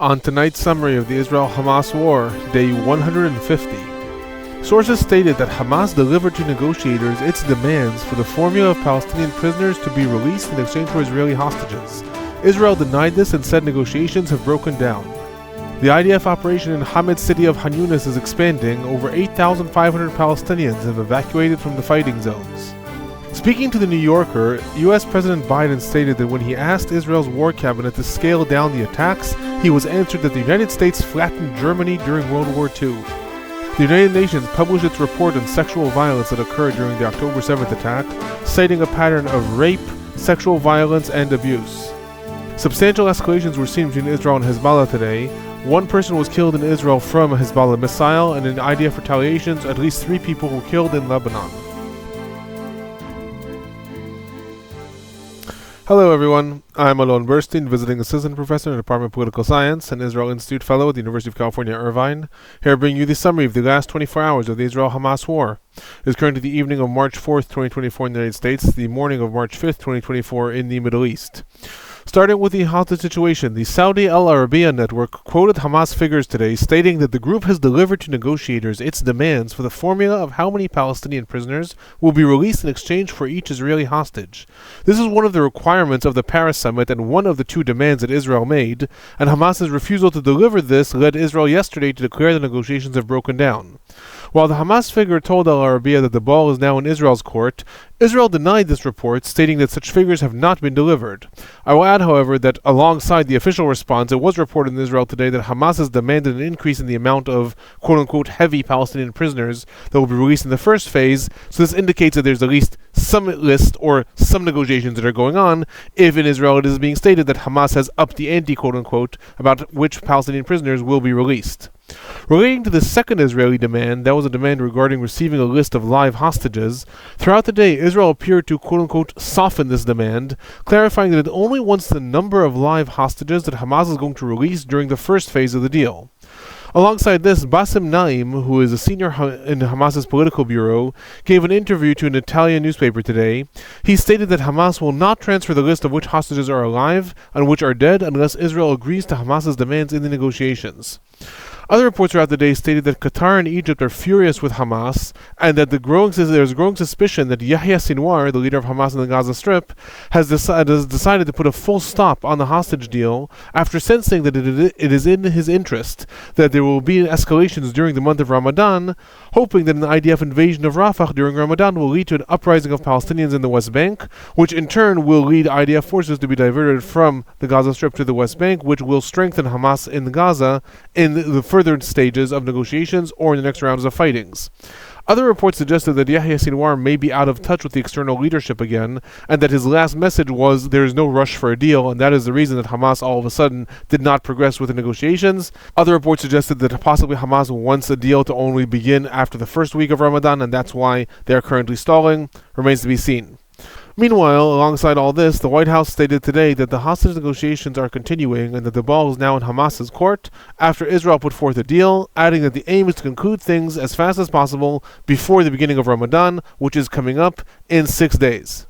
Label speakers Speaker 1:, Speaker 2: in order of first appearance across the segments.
Speaker 1: On tonight's summary of the Israel-Hamas War, day 150, sources stated that Hamas delivered to negotiators its demands for the formula of Palestinian prisoners to be released in exchange for Israeli hostages. Israel denied this and said negotiations have broken down. The IDF operation in Hamid city of Han Yunis is expanding. Over 8,500 Palestinians have evacuated from the fighting zones. Speaking to the New Yorker, U.S. President Biden stated that when he asked Israel's war cabinet to scale down the attacks, he was answered that the United States flattened Germany during World War II. The United Nations published its report on sexual violence that occurred during the October 7th attack, citing a pattern of rape, sexual violence, and abuse. Substantial escalations were seen between Israel and Hezbollah today. One person was killed in Israel from a Hezbollah missile, and in IDF retaliations, at least 3 people were killed in Lebanon. Hello everyone, I'm Alon Burstein, visiting assistant professor in the Department of Political Science and Israel Institute Fellow at the University of California, Irvine, here bringing you the summary of the last 24 hours of the Israel-Hamas War. It is currently the evening of March 4th, 2024 in the United States, the morning of March 5th, 2024 in the Middle East. Starting with the hostage situation, the Saudi Al Arabiya network quoted Hamas figures today stating that the group has delivered to negotiators its demands for the formula of how many Palestinian prisoners will be released in exchange for each Israeli hostage. This is one of the requirements of the Paris summit and one of the 2 demands that Israel made, and Hamas's refusal to deliver this led Israel yesterday to declare the negotiations have broken down. While the Hamas figure told Al Arabiya that the ball is now in Israel's court, Israel denied this report, stating that such figures have not been delivered. I will add, however, that alongside the official response, it was reported in Israel today that Hamas has demanded an increase in the amount of quote-unquote heavy Palestinian prisoners that will be released in the first phase, so this indicates that there's at least some list or some negotiations that are going on, if in Israel it is being stated that Hamas has upped the ante, quote-unquote, about which Palestinian prisoners will be released. Relating to the second Israeli demand, that was a demand regarding receiving a list of live hostages. Throughout the day, Israel appeared to quote-unquote soften this demand, clarifying that it only wants the number of live hostages that Hamas is going to release during the first phase of the deal. Alongside this, Bassem Naim, who is a senior in Hamas's political bureau, gave an interview to an Italian newspaper today. He stated that Hamas will not transfer the list of which hostages are alive and which are dead unless Israel agrees to Hamas's demands in the negotiations. Other reports throughout the day stated that Qatar and Egypt are furious with Hamas, and that there's growing suspicion that Yehia Sinuar, the leader of Hamas in the Gaza Strip, has decided to put a full stop on the hostage deal after sensing that it is in his interest that there will be escalations during the month of Ramadan, hoping that an IDF invasion of Rafah during Ramadan will lead to an uprising of Palestinians in the West Bank, which in turn will lead IDF forces to be diverted from the Gaza Strip to the West Bank, which will strengthen Hamas in Gaza in the further stages of negotiations or in the next rounds of fightings. Other reports suggested that Yehia Sinuar may be out of touch with the external leadership again, and that his last message was there is no rush for a deal, and that is the reason that Hamas all of a sudden did not progress with the negotiations. Other reports suggested that possibly Hamas wants a deal to only begin after the first week of Ramadan, and that's why they are currently stalling. Remains to be seen. Meanwhile, alongside all this, the White House stated today that the hostage negotiations are continuing and that the ball is now in Hamas's court after Israel put forth a deal, adding that the aim is to conclude things as fast as possible before the beginning of Ramadan, which is coming up in 6 days.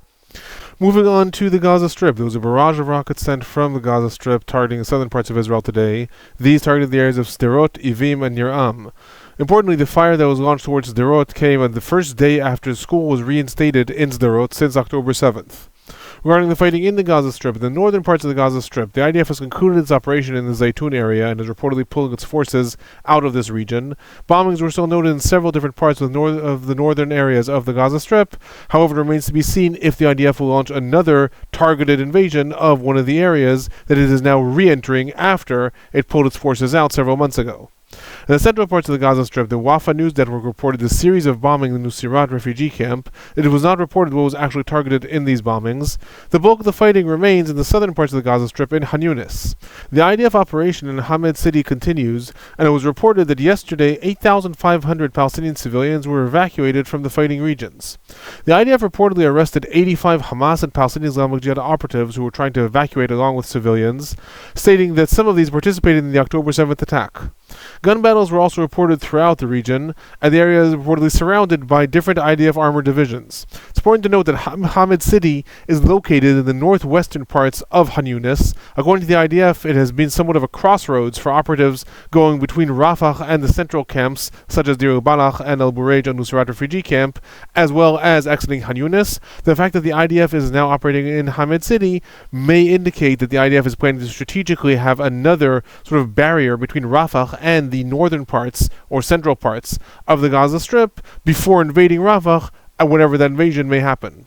Speaker 1: Moving on to the Gaza Strip, there was a barrage of rockets sent from the Gaza Strip targeting the southern parts of Israel today. These targeted the areas of Sderot, Irvine, and Nir Am. Importantly, the fire that was launched towards Sderot came on the first day after school was reinstated in Sderot since October 7th. Regarding the fighting in the Gaza Strip, in the northern parts of the Gaza Strip, the IDF has concluded its operation in the Zaytun area and is reportedly pulling its forces out of this region. Bombings were still noted in several different parts of the northern areas of the Gaza Strip. However, it remains to be seen if the IDF will launch another targeted invasion of one of the areas that it is now re-entering after it pulled its forces out several months ago. In the central parts of the Gaza Strip, the Wafa news network reported a series of bombing in the Nuseirat refugee camp. It was not reported what was actually targeted in these bombings. The bulk of the fighting remains in the southern parts of the Gaza Strip in Han Yunis. The IDF operation in Hamid city continues, and it was reported that yesterday 8,500 Palestinian civilians were evacuated from the fighting regions. The IDF reportedly arrested 85 Hamas and Palestinian Islamic Jihad operatives who were trying to evacuate along with civilians, stating that some of these participated in the October 7th attack. Gun battles were also reported throughout the region, and the area is reportedly surrounded by different IDF armored divisions. It's important to note that Hamid City is located in the northwestern parts of Khan Yunis. According to the IDF, it has been somewhat of a crossroads for operatives going between Rafah and the central camps, such as Deir al-Balach and El Bureij al-Nusrat refugee camp, as well as exiting Khan Yunis. The fact that the IDF is now operating in Hamid City may indicate that the IDF is planning to strategically have another sort of barrier between Rafah and the northern parts or central parts of the Gaza Strip before invading Rafah, and whenever that invasion may happen.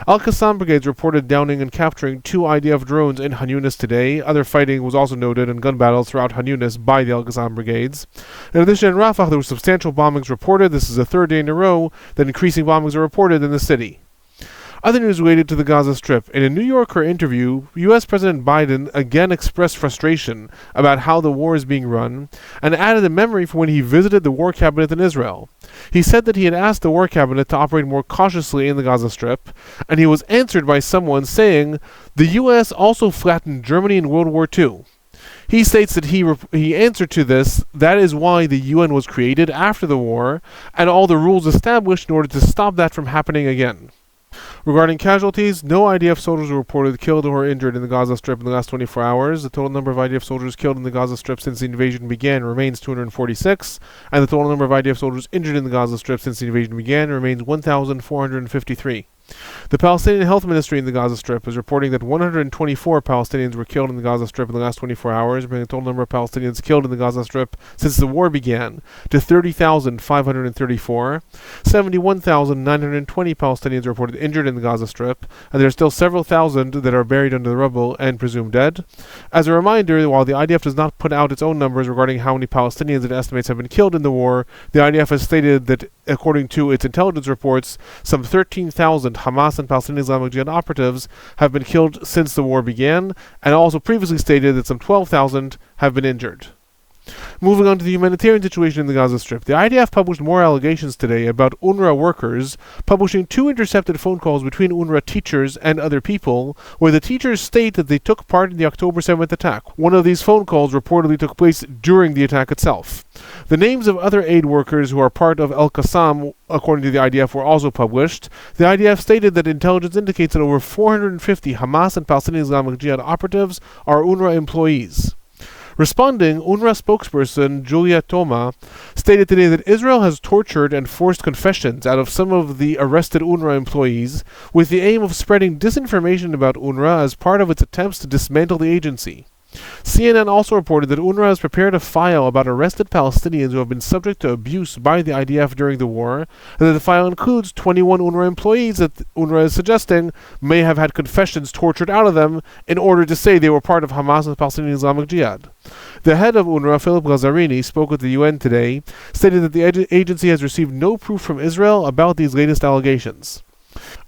Speaker 1: Al-Qassam brigades reported downing and capturing 2 IDF drones in Khan Yunis today. Other fighting was also noted in gun battles throughout Khan Yunis by the Al-Qassam brigades. In addition, in Rafah, there were substantial bombings reported. This is the 3rd day in a row that increasing bombings are reported in the city. Other news related to the Gaza Strip. In a New Yorker interview, U.S. President Biden again expressed frustration about how the war is being run, and added a memory from when he visited the War Cabinet in Israel. He said that he had asked the War Cabinet to operate more cautiously in the Gaza Strip, and he was answered by someone saying, "The U.S. also flattened Germany in World War II." He states that he answered to this, that is why the UN was created after the war, and all the rules established in order to stop that from happening again. Regarding casualties, no IDF soldiers were reported killed or injured in the Gaza Strip in the last 24 hours. The total number of IDF soldiers killed in the Gaza Strip since the invasion began remains 246, and the total number of IDF soldiers injured in the Gaza Strip since the invasion began remains 1,453. The Palestinian Health Ministry in the Gaza Strip is reporting that 124 Palestinians were killed in the Gaza Strip in the last 24 hours, bringing the total number of Palestinians killed in the Gaza Strip since the war began to 30,534. 71,920 Palestinians are reported injured in the Gaza Strip, and there are still several thousand that are buried under the rubble and presumed dead. As a reminder, while the IDF does not put out its own numbers regarding how many Palestinians it estimates have been killed in the war, the IDF has stated that, according to its intelligence reports, some 13,000 Hamas and Palestinian Islamic Jihad operatives have been killed since the war began, and also previously stated that some 12,000 have been injured. Moving on to the humanitarian situation in the Gaza Strip, the IDF published more allegations today about UNRWA workers, publishing 2 intercepted phone calls between UNRWA teachers and other people, where the teachers state that they took part in the October 7th attack. One of these phone calls reportedly took place during the attack itself. The names of other aid workers who are part of Al-Qassam, according to the IDF, were also published. The IDF stated that intelligence indicates that over 450 Hamas and Palestinian Islamic Jihad operatives are UNRWA employees. Responding, UNRWA spokesperson Julia Toma stated today that Israel has tortured and forced confessions out of some of the arrested UNRWA employees with the aim of spreading disinformation about UNRWA as part of its attempts to dismantle the agency. CNN also reported that UNRWA has prepared a file about arrested Palestinians who have been subject to abuse by the IDF during the war, and that the file includes 21 UNRWA employees that UNRWA is suggesting may have had confessions tortured out of them in order to say they were part of Hamas and Palestinian Islamic Jihad. The head of UNRWA, Philip Lazzarini, spoke with the UN today, stating that the agency has received no proof from Israel about these latest allegations.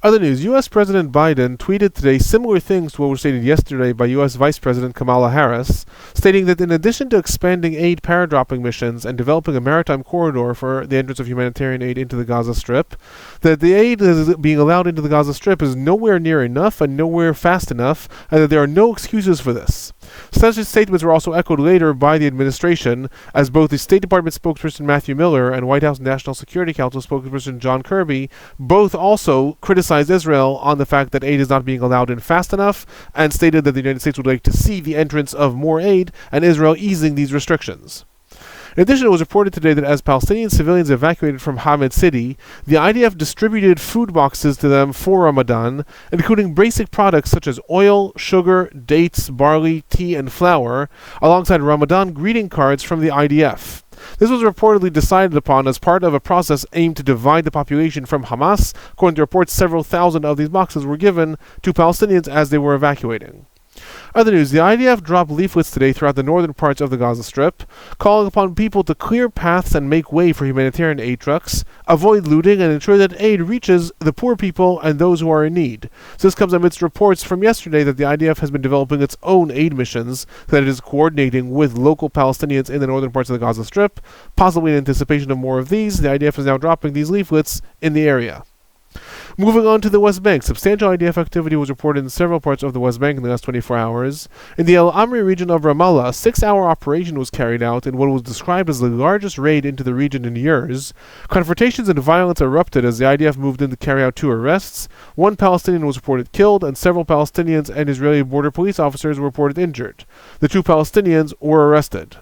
Speaker 1: Other news, U.S. President Biden tweeted today similar things to what were stated yesterday by U.S. Vice President Kamala Harris, stating that in addition to expanding aid paradropping missions and developing a maritime corridor for the entrance of humanitarian aid into the Gaza Strip, that the aid that is being allowed into the Gaza Strip is nowhere near enough and nowhere fast enough, and that there are no excuses for this. Such statements were also echoed later by the administration, as both the State Department spokesperson Matthew Miller and White House National Security Council spokesperson John Kirby both also criticized Israel on the fact that aid is not being allowed in fast enough, and stated that the United States would like to see the entrance of more aid and Israel easing these restrictions. In addition, it was reported today that as Palestinian civilians evacuated from Hamid City, the IDF distributed food boxes to them for Ramadan, including basic products such as oil, sugar, dates, barley, tea, and flour, alongside Ramadan greeting cards from the IDF. This was reportedly decided upon as part of a process aimed to divide the population from Hamas. According to reports, several thousand of these boxes were given to Palestinians as they were evacuating. Other news, the IDF dropped leaflets today throughout the northern parts of the Gaza Strip, calling upon people to clear paths and make way for humanitarian aid trucks, avoid looting, and ensure that aid reaches the poor people and those who are in need. So this comes amidst reports from yesterday that the IDF has been developing its own aid missions that it is coordinating with local Palestinians in the northern parts of the Gaza Strip. Possibly in anticipation of more of these, the IDF is now dropping these leaflets in the area. Moving on to the West Bank, substantial IDF activity was reported in several parts of the West Bank in the last 24 hours. In the El Amri region of Ramallah, a 6-hour operation was carried out in what was described as the largest raid into the region in years. Confrontations and violence erupted as the IDF moved in to carry out 2 arrests. 1 Palestinian was reported killed, and several Palestinians and Israeli border police officers were reported injured. The 2 Palestinians were arrested.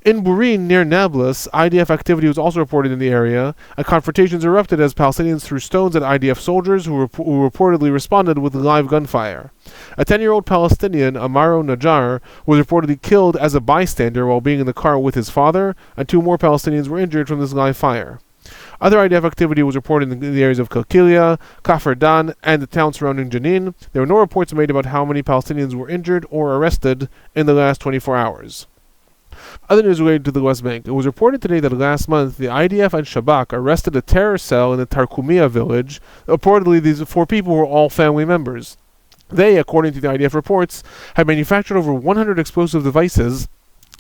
Speaker 1: In Burstein, near Nablus, IDF activity was also reported in the area, and confrontations erupted as Palestinians threw stones at IDF soldiers who reportedly responded with live gunfire. A 10-year-old Palestinian, Amaro Najjar, was reportedly killed as a bystander while being in the car with his father, and 2 more Palestinians were injured from this live fire. Other IDF activity was reported in the areas of Kalkilia, Kafr Dan, and the town surrounding Jenin. There were no reports made about how many Palestinians were injured or arrested in the last 24 hours. Other news related to the West Bank. It was reported today that last month the IDF and Shabak arrested a terror cell in the Tarkumia village. Reportedly, these 4 people were all family members. They, according to the IDF reports, had manufactured over 100 explosive devices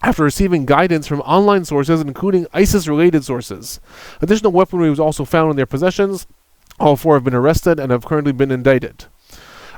Speaker 1: after receiving guidance from online sources, including ISIS-related sources. Additional weaponry was also found in their possessions. All 4 have been arrested and have currently been indicted.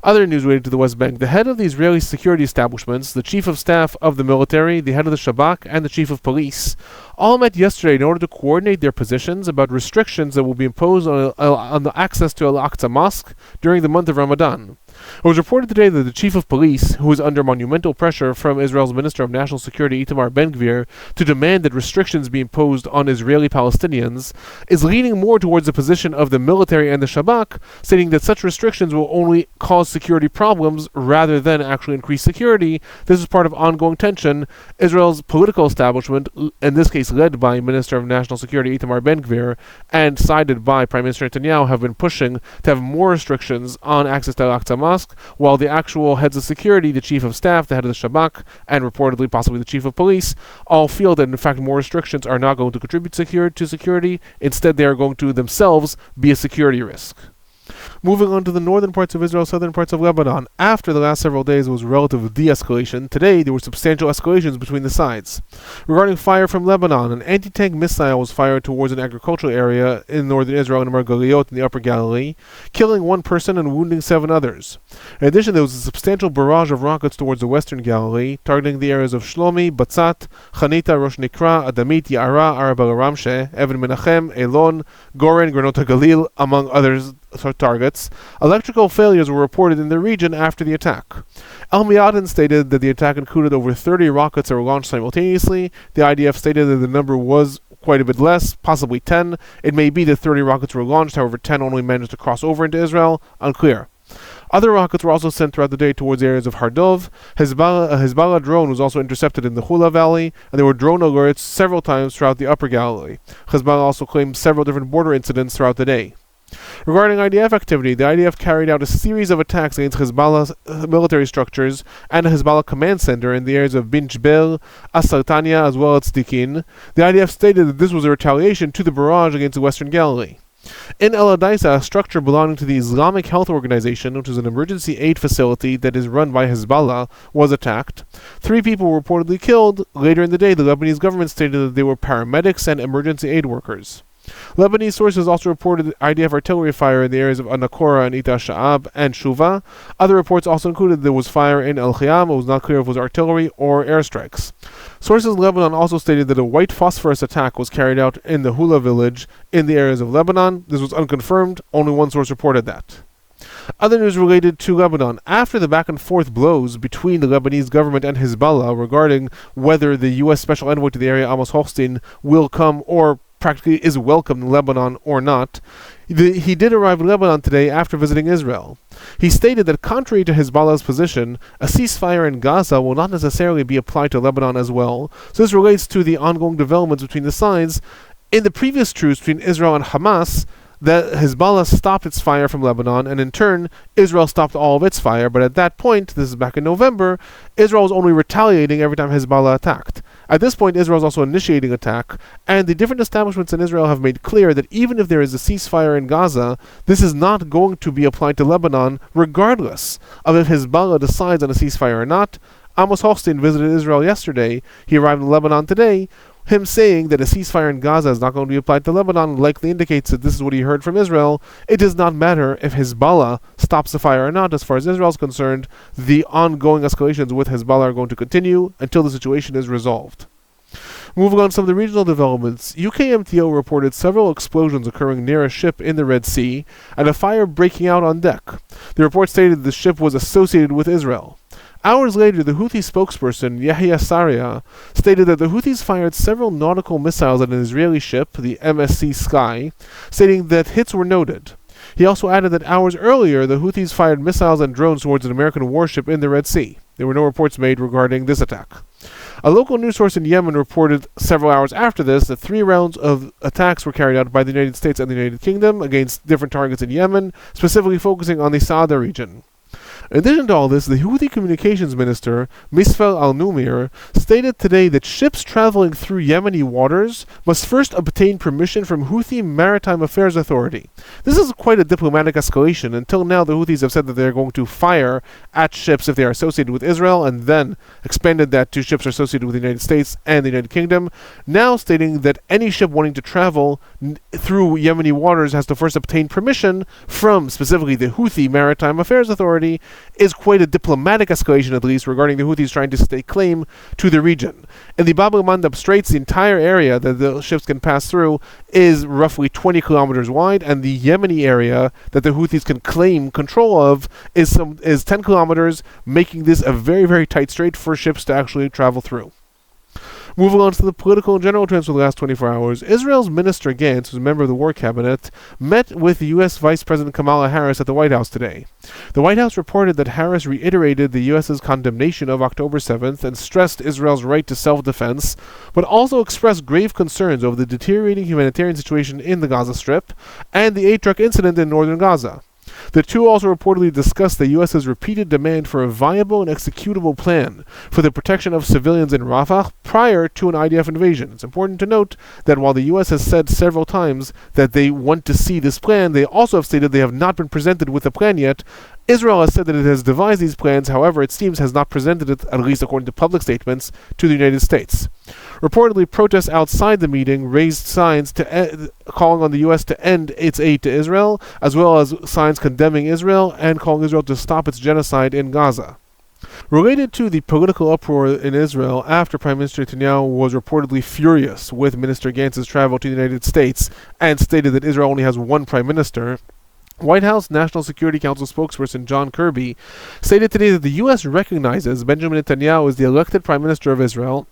Speaker 1: Other news related to the West Bank. The head of the Israeli security establishments, the chief of staff of the military, the head of the Shabak, and the chief of police all met yesterday in order to coordinate their positions about restrictions that will be imposed on the access to Al-Aqsa Mosque during the month of Ramadan. It was reported today that the chief of police, who is under monumental pressure from Israel's Minister of National Security Itamar Ben-Gvir to demand that restrictions be imposed on Israeli-Palestinians, is leaning more towards the position of the military and the Shabak, stating that such restrictions will only cause security problems rather than actually increase security. This is part of ongoing tension. Israel's political establishment, in this case led by Minister of National Security Itamar Ben-Gvir and sided by Prime Minister Netanyahu, have been pushing to have more restrictions on access to Al-Aqsa Mosque, while the actual heads of security, the chief of staff, the head of the Shabak, and reportedly possibly the chief of police, all feel that in fact more restrictions are not going to contribute to security. Instead, they are going to themselves be a security risk. Moving on to the northern parts of Israel, southern parts of Lebanon. After the last several days was relative de-escalation, today there were substantial escalations between the sides. Regarding fire from Lebanon, an anti-tank missile was fired towards an agricultural area in northern Israel in Margaliot in the Upper Galilee, killing 1 person and wounding 7 others. In addition, there was a substantial barrage of rockets towards the western Galilee, targeting the areas of Shlomi, Batzat, Chanita, Rosh Nikra, Adamit, Ya'ara, Arab el-Ramshe, Evan Menachem, Elon, Goren, Granot HaGalil, among others targets. Electrical failures were reported in the region after the attack. Al Miadin stated that the attack included over 30 rockets that were launched simultaneously. The IDF stated that the number was quite a bit less, possibly 10. It may be that 30 rockets were launched, however 10 only managed to cross over into Israel. Unclear. Other rockets were also sent throughout the day towards the areas of Hardov. A Hezbollah drone was also intercepted in the Hula Valley, and there were drone alerts several times throughout the Upper Galilee. Hezbollah also claimed several different border incidents throughout the day. Regarding IDF activity, the IDF carried out a series of attacks against Hezbollah's military structures and a Hezbollah command center in the areas of Bin Jbel, As-Sultania, as well as Tzdikin. The IDF stated that this was a retaliation to the barrage against the Western Galilee. In El Adaisa, a structure belonging to the Islamic Health Organization, which is an emergency aid facility that is run by Hezbollah, was attacked. 3 people were reportedly killed. Later in the day, the Lebanese government stated that they were paramedics and emergency aid workers. Lebanese sources also reported IDF artillery fire in the areas of Anakora and Ita Sha'ab and Shuva. Other reports also included there was fire in El Khiyam. It was not clear if it was artillery or airstrikes. Sources in Lebanon also stated that a white phosphorus attack was carried out in the Hula village in the areas of Lebanon. This was unconfirmed. Only 1 source reported that. Other news related to Lebanon. After the back and forth blows between the Lebanese government and Hezbollah regarding whether the U.S. special envoy to the area, Amos Hochstein, will come or practically is welcome in Lebanon or not, he did arrive in Lebanon today after visiting Israel. He stated that contrary to Hezbollah's position, a ceasefire in Gaza will not necessarily be applied to Lebanon as well. So this relates to the ongoing developments between the sides. In the previous truce between Israel and Hamas, that Hezbollah stopped its fire from Lebanon, and in turn, Israel stopped all of its fire. But at that point, this is back in November, Israel was only retaliating every time Hezbollah attacked. At this point, Israel is also initiating attack, and the different establishments in Israel have made clear that even if there is a ceasefire in Gaza, this is not going to be applied to Lebanon, regardless of if Hezbollah decides on a ceasefire or not. Amos Hochstein visited Israel yesterday. He arrived in Lebanon today. Him saying that a ceasefire in Gaza is not going to be applied to Lebanon likely indicates that this is what he heard from Israel. It does not matter if Hezbollah stops the fire or not. As far as Israel is concerned, the ongoing escalations with Hezbollah are going to continue until the situation is resolved. Moving on to some of the regional developments, UKMTO reported several explosions occurring near a ship in the Red Sea and a fire breaking out on deck. The report stated the ship was associated with Israel. Hours later, the Houthi spokesperson, Yehia Sinuar, stated that the Houthis fired several nautical missiles at an Israeli ship, the MSC Sky, stating that hits were noted. He also added that hours earlier, the Houthis fired missiles and drones towards an American warship in the Red Sea. There were no reports made regarding this attack. A local news source in Yemen reported several hours after this that 3 rounds of attacks were carried out by the United States and the United Kingdom against different targets in Yemen, specifically focusing on the Saada region. In addition to all this, the Houthi communications minister, Misfel al-Numir, stated today that ships traveling through Yemeni waters must first obtain permission from Houthi Maritime Affairs Authority. This is quite a diplomatic escalation. Until now, the Houthis have said that they are going to fire at ships if they are associated with Israel, and then expanded that to ships associated with the United States and the United Kingdom, now stating that any ship wanting to travel through Yemeni waters has to first obtain permission from specifically the Houthi Maritime Affairs Authority, is quite a diplomatic escalation, at least, regarding the Houthis trying to stake claim to the region. In the Bab el-Mandab Straits, the entire area that the ships can pass through is roughly 20 kilometers wide, and the Yemeni area that the Houthis can claim control of is 10 kilometers, making this a very, very tight strait for ships to actually travel through. Moving on to the political and general trends for the last 24 hours, Israel's Minister Gantz, who's a member of the War Cabinet, met with the U.S. Vice President Kamala Harris at the White House today. The White House reported that Harris reiterated the U.S.'s condemnation of October 7th and stressed Israel's right to self-defense, but also expressed grave concerns over the deteriorating humanitarian situation in the Gaza Strip and the aid truck incident in northern Gaza. The two also reportedly discussed the U.S.'s repeated demand for a viable and executable plan for the protection of civilians in Rafah prior to an IDF invasion. It's important to note that while the U.S. has said several times that they want to see this plan, they also have stated they have not been presented with a plan yet. Israel has said that it has devised these plans, however, it seems has not presented it, at least according to public statements, to the United States. Reportedly, protests outside the meeting raised signs calling on the U.S. to end its aid to Israel, as well as signs condemning Israel and calling Israel to stop its genocide in Gaza. Related to the political uproar in Israel after Prime Minister Netanyahu was reportedly furious with Minister Gantz's travel to the United States and stated that Israel only has one prime minister, White House National Security Council spokesperson John Kirby stated today that the U.S. recognizes Benjamin Netanyahu as the elected Prime Minister of Israel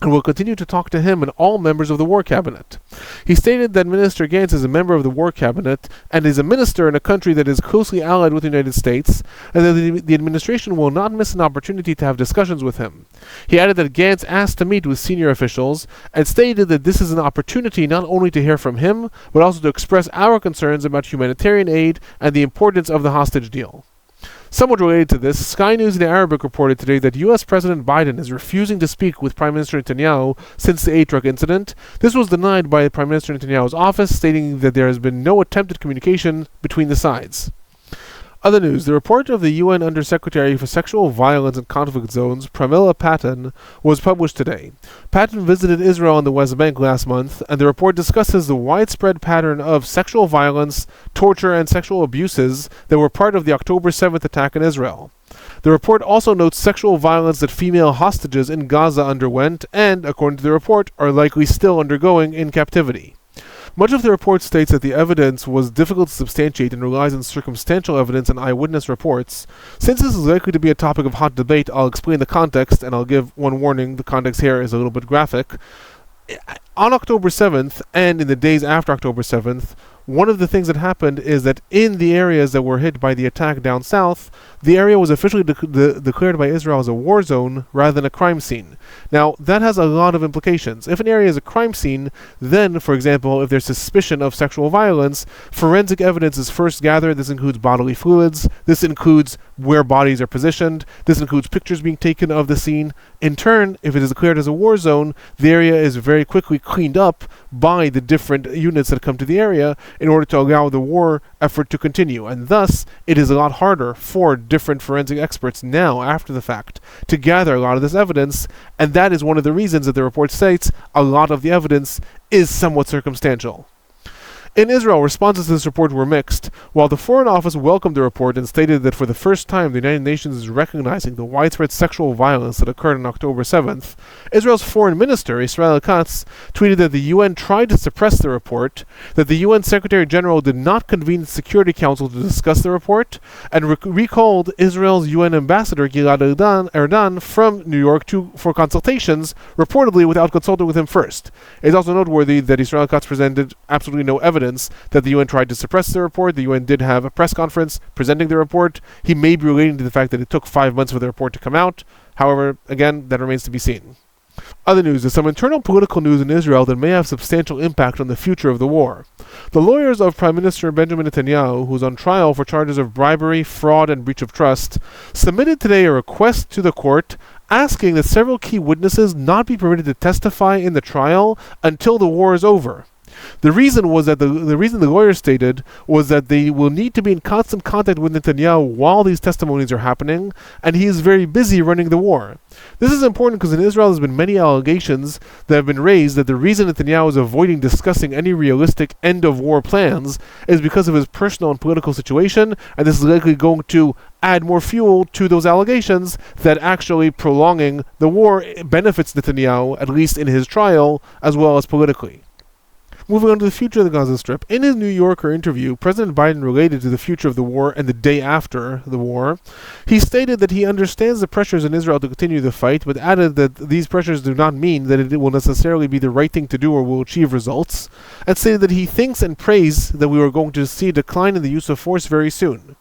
Speaker 1: and will continue to talk to him and all members of the War Cabinet. He stated that Minister Gantz is a member of the War Cabinet and is a minister in a country that is closely allied with the United States, and that the administration will not miss an opportunity to have discussions with him. He added that Gantz asked to meet with senior officials and stated that this is an opportunity not only to hear from him, but also to express our concerns about humanitarian aid and the importance of the hostage deal. Somewhat related to this, Sky News in Arabic reported today that U.S. President Biden is refusing to speak with Prime Minister Netanyahu since the aid truck incident. This was denied by Prime Minister Netanyahu's office, stating that there has been no attempted communication between the sides. Other news, the report of the UN Undersecretary for Sexual Violence in Conflict Zones, Pramila Patten, was published today. Patten visited Israel and the West Bank last month, and the report discusses the widespread pattern of sexual violence, torture, and sexual abuses that were part of the October 7th attack in Israel. The report also notes sexual violence that female hostages in Gaza underwent and, according to the report, are likely still undergoing in captivity. Much of the report states that the evidence was difficult to substantiate and relies on circumstantial evidence and eyewitness reports. Since this is likely to be a topic of hot debate, I'll explain the context, and I'll give one warning: the context here is a little bit graphic. On October 7th, and in the days after October 7th, one of the things that happened is that in the areas that were hit by the attack down south, the area was officially declared by Israel as a war zone rather than a crime scene. Now, that has a lot of implications. If an area is a crime scene, then, for example, if there's suspicion of sexual violence, forensic evidence is first gathered. This includes bodily fluids, this includes where bodies are positioned, this includes pictures being taken of the scene. In turn, if it is declared as a war zone, the area is very quickly cleaned up by the different units that come to the area in order to allow the war effort to continue. And thus, it is a lot harder for different forensic experts now, after the fact, to gather a lot of this evidence, and that is one of the reasons that the report states a lot of the evidence is somewhat circumstantial. In Israel, responses to this report were mixed. While the Foreign Office welcomed the report and stated that for the first time the United Nations is recognizing the widespread sexual violence that occurred on October 7th, Israel's Foreign Minister, Israel Katz, tweeted that the UN tried to suppress the report, that the UN Secretary General did not convene the Security Council to discuss the report, and recalled Israel's UN Ambassador Gilad Erdan from New York for consultations, reportedly without consulting with him first. It is also noteworthy that Israel Katz presented absolutely no evidence that the UN tried to suppress the report. The UN did have a press conference presenting the report. He may be relating to the fact that it took 5 months for the report to come out. However, again, that remains to be seen. Other news is some internal political news in Israel that may have substantial impact on the future of the war. The lawyers of Prime Minister Benjamin Netanyahu, who is on trial for charges of bribery, fraud, and breach of trust, submitted today a request to the court asking that several key witnesses not be permitted to testify in the trial until the war is over. The reason the lawyers stated was that they will need to be in constant contact with Netanyahu while these testimonies are happening, and he is very busy running the war. This is important because in Israel there's been many allegations that have been raised that the reason Netanyahu is avoiding discussing any realistic end-of-war plans is because of his personal and political situation, and this is likely going to add more fuel to those allegations that actually prolonging the war benefits Netanyahu, at least in his trial, as well as politically. Moving on to the future of the Gaza Strip, in his New Yorker interview, President Biden related to the future of the war and the day after the war. He stated that he understands the pressures in Israel to continue the fight, but added that these pressures do not mean that it will necessarily be the right thing to do or will achieve results, and stated that he thinks and prays that we are going to see a decline in the use of force very soon.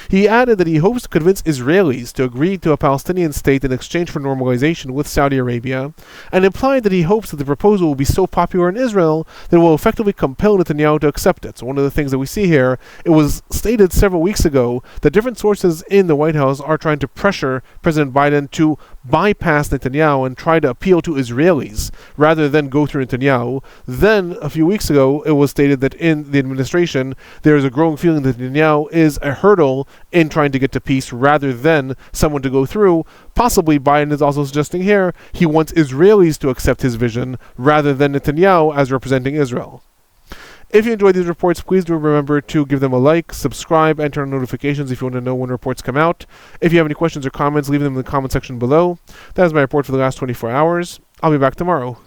Speaker 1: He added that he hopes to convince Israelis to agree to a Palestinian state in exchange for normalization with Saudi Arabia, and implied that he hopes that the proposal will be so popular in Israel that it will effectively compel Netanyahu to accept it. So one of the things that we see here, it was stated several weeks ago that different sources in the White House are trying to pressure President Biden to bypass Netanyahu and try to appeal to Israelis rather than go through Netanyahu. Then, a few weeks ago, it was stated that in the administration, there is a growing feeling that Netanyahu is a hurdle in trying to get to peace rather than someone to go through. Possibly Biden is also suggesting here he wants Israelis to accept his vision rather than Netanyahu as representing Israel. If you enjoyed these reports, please do remember to give them a like, subscribe, and turn on notifications if you want to know when reports come out. If you have any questions or comments, leave them in the comment section below. That is my report for the last 24 hours. I'll be back tomorrow.